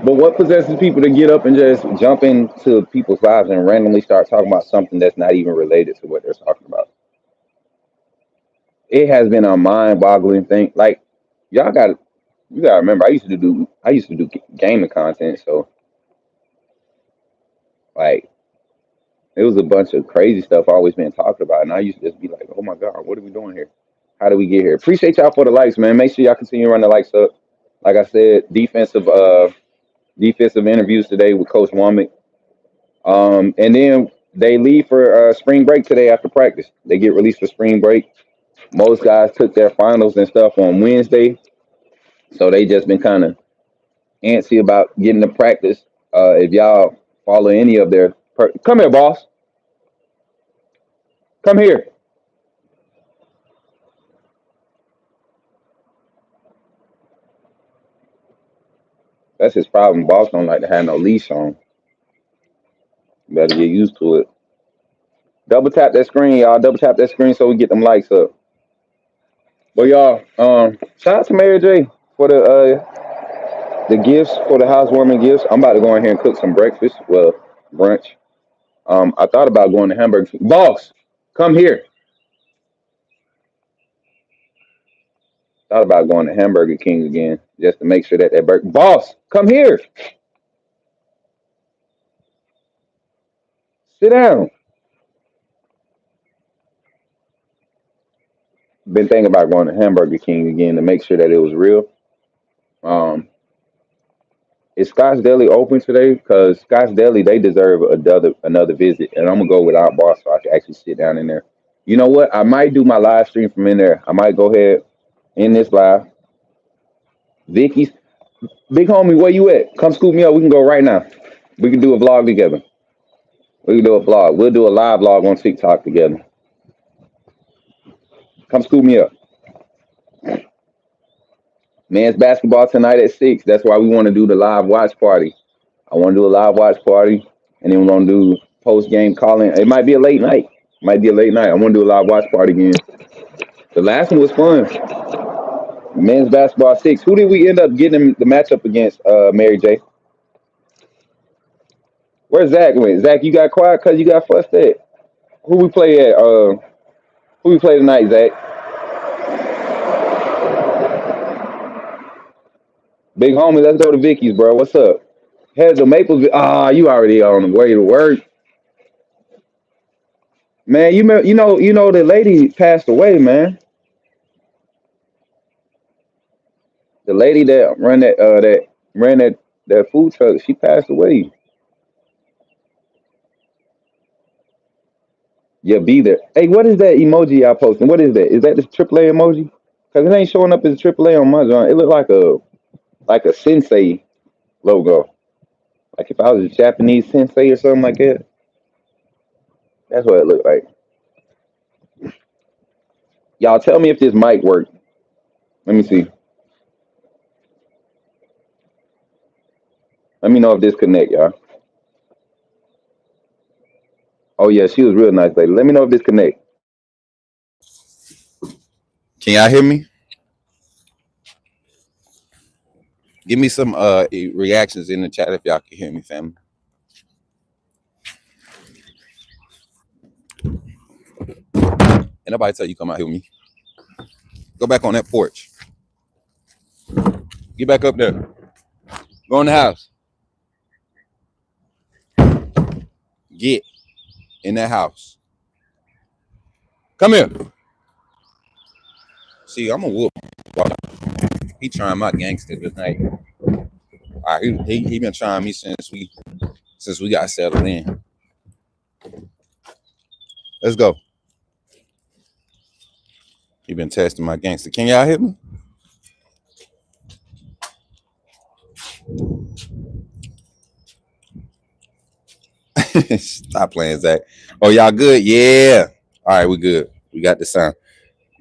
Speaker 1: But what possesses people to get up and just jump into people's lives and randomly start talking about something that's not even related to what they're talking about? It has been a mind-boggling thing. Like y'all got, you got to remember, I used to do gaming content, so like it was a bunch of crazy stuff always being talked about, and I used to just be like, oh my god, what are we doing here? How do we get here? Appreciate y'all for the likes, man. Make sure y'all continue to run the likes up. Like I said, defensive interviews today with Coach Womack. And then they leave for spring break today after practice. They get released for spring break. Most guys took their finals and stuff on Wednesday, so they just been kind of antsy about getting to practice. If y'all follow any of come here, boss, come here. That's his problem. Boss don't like to have no leash on. Better get used to it. Double tap that screen, y'all. Double tap that screen so we get them likes up. But y'all, shout out to Mary J for the gifts for the housewarming gifts. I'm about to go in here and cook some breakfast. Well, brunch. I thought about going to Hamburg. Boss, come here. Thought about going to Hamburger King again just to make sure that burger. Boss, come here. Sit down. Been thinking about going to Hamburger King again to make sure that it was real. Um, is Scott's Deli open today? Because Scott's Deli, they deserve another visit, and I'm gonna go without boss so I can actually sit down in there. You know what? I might do my live stream from in there. I might go ahead in this live. Vicky's big homie, where you at? Come scoop me up. We can go right now. We can do a vlog together. We can do a vlog. We'll do a live vlog on TikTok together. Come scoop me up. Men's basketball tonight at 6. That's why we want to do the live watch party. I want to do a live watch party, and then we're gonna do post game calling. It might be a late night. Might be a late night. I want to do a live watch party again. The last one was fun. Men's basketball 6. Who did we end up getting the matchup against? Mary J. Where's Zach went? Zach, you got quiet because you got fussed at. Who we play at? Who we play tonight, Zach? Big homie, let's go to Vicky's, bro. What's up? Had the Maple. You already on the way to work, man. You know the lady passed away, man. The lady that ran that food truck, she passed away. Yeah, be there. Hey, what is that emoji y'all posting? What is that? Is that the AAA emoji? Cause it ain't showing up as AAA on my joint. It look like a sensei logo. Like if I was a Japanese sensei or something like that. That's what it looked like. Y'all tell me if this mic work. Let me see. Let me know if this connect, y'all. Oh yeah, she was real nice lady. Let me know if this connect. Can y'all hear me? Give me some reactions in the chat if y'all can hear me, family. And nobody tell you come out here with me. Go back on that porch. Get back up there. Go in the house. Get in that house. Come here. See, I'm a whoop. He trying my gangster tonight. All right, he been trying me since we got settled in. Let's go. He been testing my gangster. Can y'all hear me? Stop playing, Zach. Oh, y'all good? Yeah. All right, we good. We got the sound.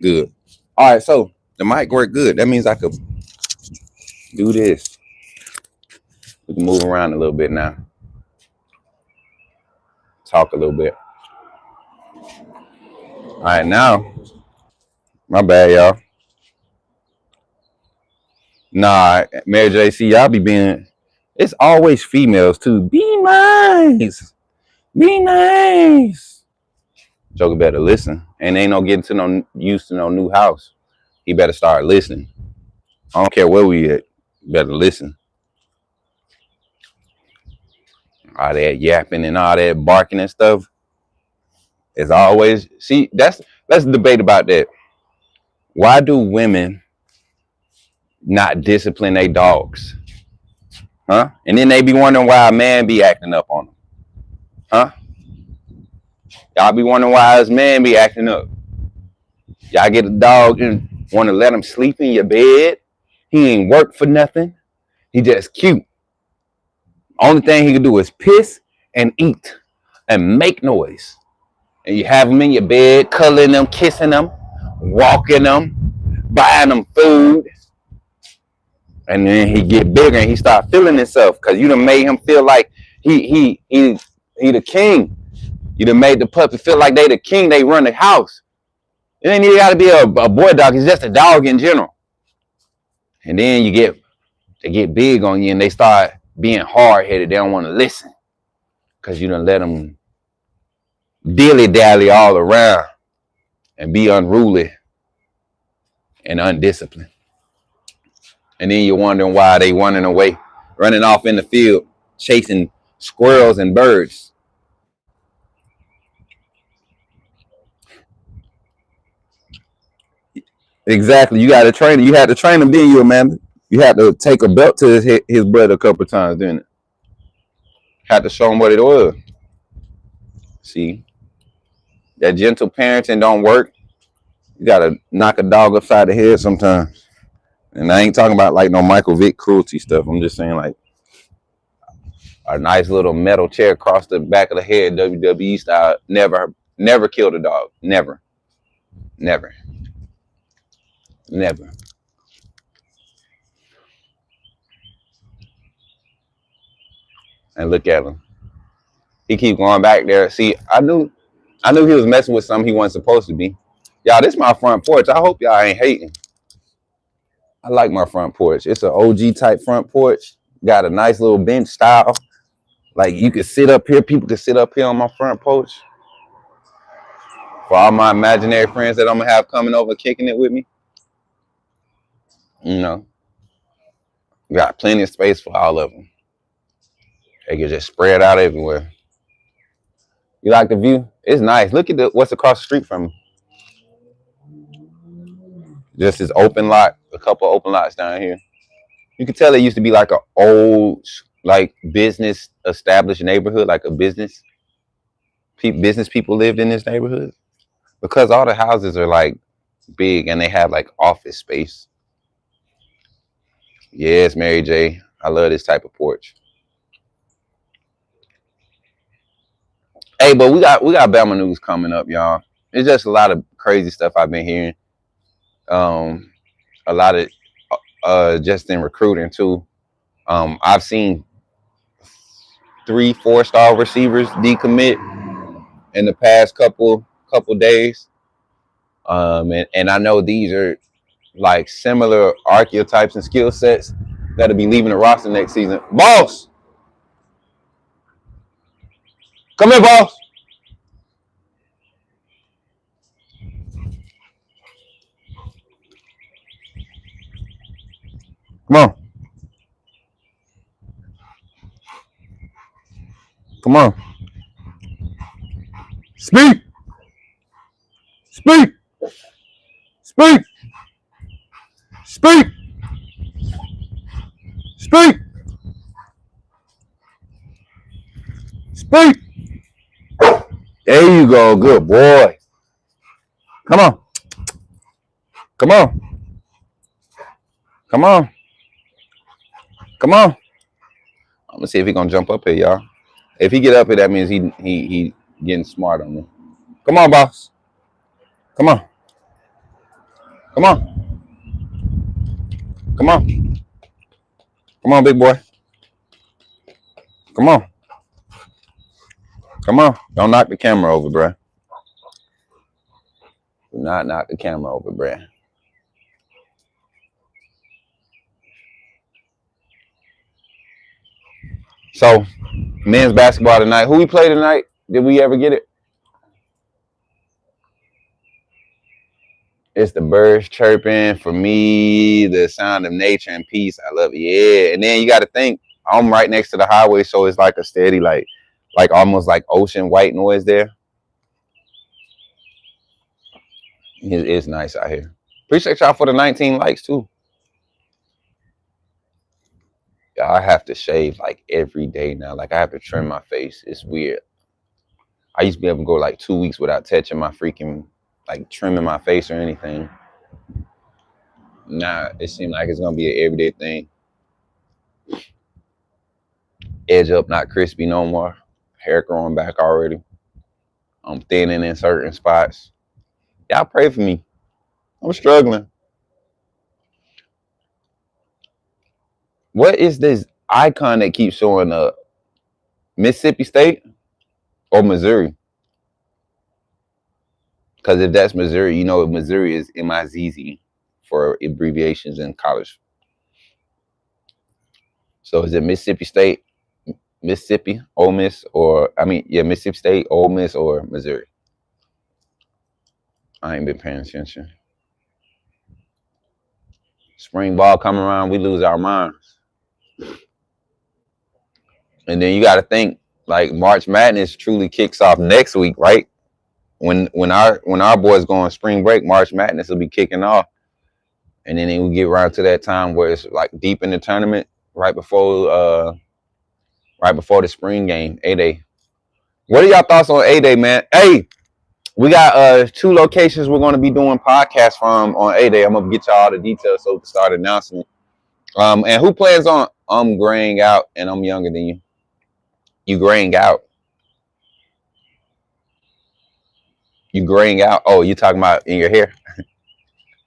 Speaker 1: Good. All right, so the mic work good. That means I could do this. We can move around a little bit now. Talk a little bit. All right, now. My bad, y'all. Nah, Mary J. C, y'all be being. It's always females too. Be nice. Be nice. Joker better listen. And ain't no getting to no used to no new house. He better start listening. I don't care where we at. Better listen. All that yapping and all that barking and stuff. It's always see. Let's debate about that. Why do women not discipline their dogs? Huh? And then they be wondering why a man be acting up on them. Huh? Y'all be wondering why his man be acting up. Y'all get a dog and want to let him sleep in your bed. He ain't work for nothing. He just cute. Only thing he can do is piss and eat and make noise. And you have him in your bed, cuddling them, kissing them, walking them, buying them food. And then he get bigger and he start feeling himself because you done made him feel like he the king. You done made the puppy feel like they the king. They run the house. It ain't even got to be a boy dog. It's just a dog in general. And then they get big on you and they start being hard headed. They don't want to listen because you done let them dilly dally all around and be unruly and undisciplined. And then you're wondering why they running away, running off in the field, chasing squirrels and birds. Exactly. You got to train him. You had to train him, didn't you, Amanda? You had to take a belt to his butt a couple of times, didn't it? Had to show him what it was. See, that gentle parenting don't work. You got to knock a dog upside the head sometimes. And I ain't talking about like no Michael Vick cruelty stuff. I'm just saying like a nice little metal chair across the back of the head, WWE style. Never killed a dog. Never. Never. Never. And look at him. He keep going back there. See, I knew he was messing with something he wasn't supposed to be. Y'all, this is my front porch. I hope y'all ain't hating. I like my front porch. It's an OG type front porch. Got a nice little bench style. Like you could sit up here. People could sit up here on my front porch. For all my imaginary friends that I'm gonna have coming over kicking it with me. You know. We got plenty of space for all of them. They can just spread out everywhere. You like the view? It's nice. Look at what's across the street from me. Just this open lot, a couple open lots down here. You can tell it used to be like an old, like business established neighborhood, like a business. Business people lived in this neighborhood because all the houses are like big and they have like office space. Yes, Mary J. I love this type of porch. Hey, but we got Bama news coming up, y'all. It's just a lot of crazy stuff I've been hearing. A lot of just in recruiting too. I've seen 3-4 star receivers decommit in the past couple days. And I know these are like similar archetypes and skill sets that'll be leaving the roster next season. Boss, come here, boss. Come on. Come on. Speak. Speak. Speak. Speak. Speak. Speak. There you go. Good boy. Come on. Come on. Come on. Come on. I'm gonna see if he gonna jump up here, y'all. If he get up here, that means he getting smart on me. Come on, boss. Come on. Come on. Come on. Come on, big boy. Come on. Come on. Don't knock the camera over, bruh. Do not knock the camera over, bruh. So, men's basketball tonight. Who we play tonight? Did we ever get it? It's the birds chirping. For me, the sound of nature and peace. I love it. Yeah. And then you got to think, I'm right next to the highway, so it's like a steady, like almost like ocean white noise there. It's nice out here. Appreciate y'all for the 19 likes too. I have to shave like every day now. Like I have to trim my face. It's weird. I used to be able to go like 2 weeks without touching my freaking, like trimming my face or anything. Now it seems like it's gonna be an everyday thing. Edge up, not crispy no more. Hair growing back already. I'm thinning in certain spots. Y'all pray for me. I'm struggling. What is this icon that keeps showing up? Mississippi State or Missouri? Because if that's Missouri, you know Missouri is MIZZ for abbreviations in college. So is it Mississippi State, Mississippi, Ole Miss, Mississippi State, Ole Miss, or Missouri? I ain't been paying attention. Spring ball come around, we lose our minds. And then you got to think, like March Madness truly kicks off next week, right? When our boys go on spring break, March Madness will be kicking off, and then we get around to that time where it's like deep in the tournament, right before the spring game, A-Day. What are y'all thoughts on A-Day, man? Hey, we got 2 locations we're going to be doing podcasts from on A-Day. I'm going to get y'all all the details so we can start announcing. And who plans on I'm graying out and I'm younger than you? You graying out. You graying out. Oh, you talking about in your hair?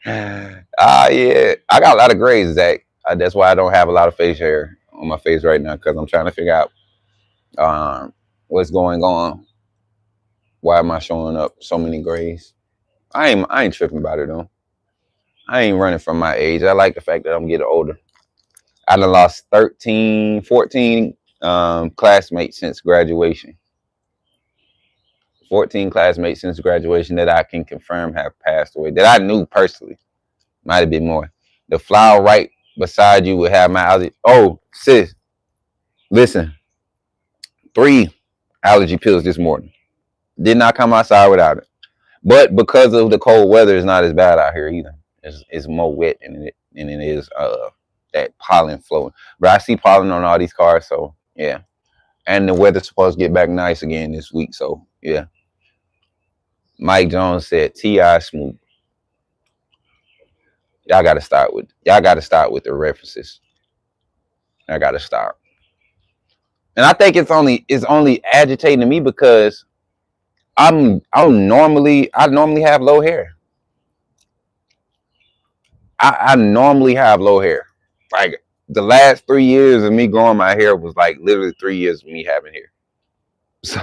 Speaker 1: Yeah. I got a lot of grays, Zach. That's why I don't have a lot of face hair on my face right now, because I'm trying to figure out what's going on. Why am I showing up so many grays? I ain't tripping about it though. I ain't running from my age. I like the fact that I'm getting older. I done lost 14 classmates since graduation. 14 classmates since graduation that I can confirm have passed away, that I knew personally. Might have been more. The flower right
Speaker 3: beside you would have my allergy. Oh, sis, listen, 3 allergy pills this morning. Did not come outside without it. But because of the cold weather, it's not as bad out here either. It's more wet than it is that pollen flowing. But I see pollen on all these cars, so yeah. And the weather's supposed to get back nice again this week, so yeah. Mike Jones said T.I. Smook. Y'all gotta start with the references. I gotta start. And I think it's only agitating to me because I normally have low hair. I normally have low hair. Like the last 3 years of me growing my hair was like literally 3 years of me having hair. So,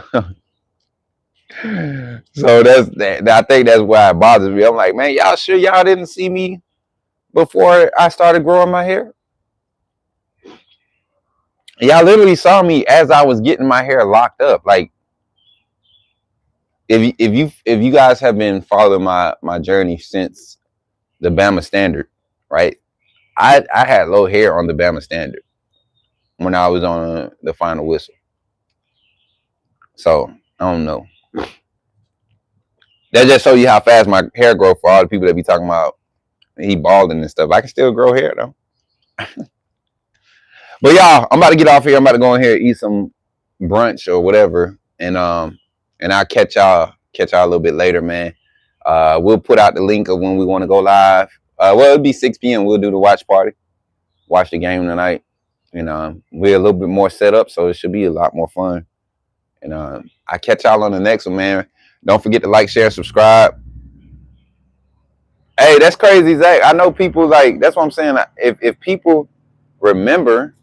Speaker 3: I think that's why it bothers me. I'm like, man, y'all sure y'all didn't see me before I started growing my hair? Y'all literally saw me as I was getting my hair locked up. Like if you guys have been following my journey since the Bama standard, right? I had low hair on the Bama standard when I was on the final whistle. So I don't know. That just show you how fast my hair grows for all the people that be talking about he balding and stuff. I can still grow hair though. But y'all, I'm about to get off here. I'm about to go in here and eat some brunch or whatever, and I'll catch y'all a little bit later, man. We'll put out the link of when we want to go live. Well, it'll be 6 p.m. We'll do the watch party, watch the game tonight. And we're a little bit more set up, so it should be a lot more fun. And I catch y'all on the next one, man. Don't forget to like, share, subscribe. Hey, that's crazy, Zach. I know people like that's what I'm saying. If people remember,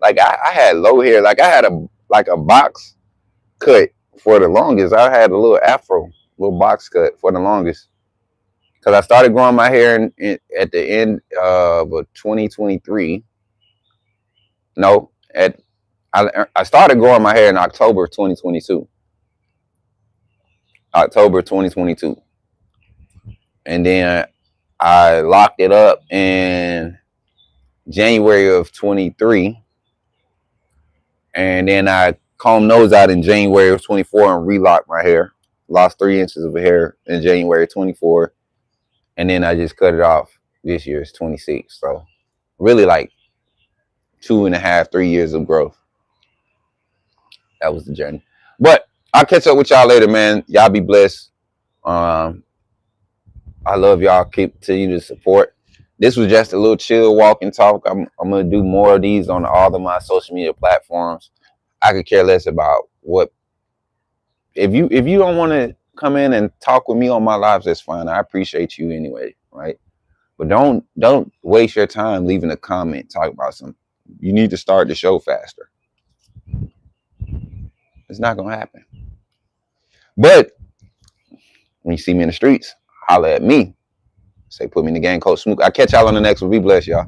Speaker 3: like I had low hair, like I had a box cut for the longest. I had a little afro, little box cut for the longest. Because I started growing my hair at the end of 2023. No, I started growing my hair in October 2022. October 2022. And then I locked it up in January of 23. And then I combed those out in January of 24 and relocked my hair. Lost 3 inches of hair in January 24. And then I just cut it off this year. It's 26. So really like 2.5, 3 years of growth. That was the journey. But I'll catch up with y'all later, man. Y'all be blessed. I love y'all. Continue to support. This was just a little chill walk and talk. I'm gonna do more of these on all of my social media platforms. I could care less about what. If you don't want to come in and talk with me on my lives, that's fine. I appreciate you anyway, right? But don't waste your time leaving a comment talking about something. You need to start the show faster. It's not gonna happen. But when you see me in the streets, holler at me. Say put me in the game, Coach Smook. I'll catch y'all on the next one. Be blessed, y'all.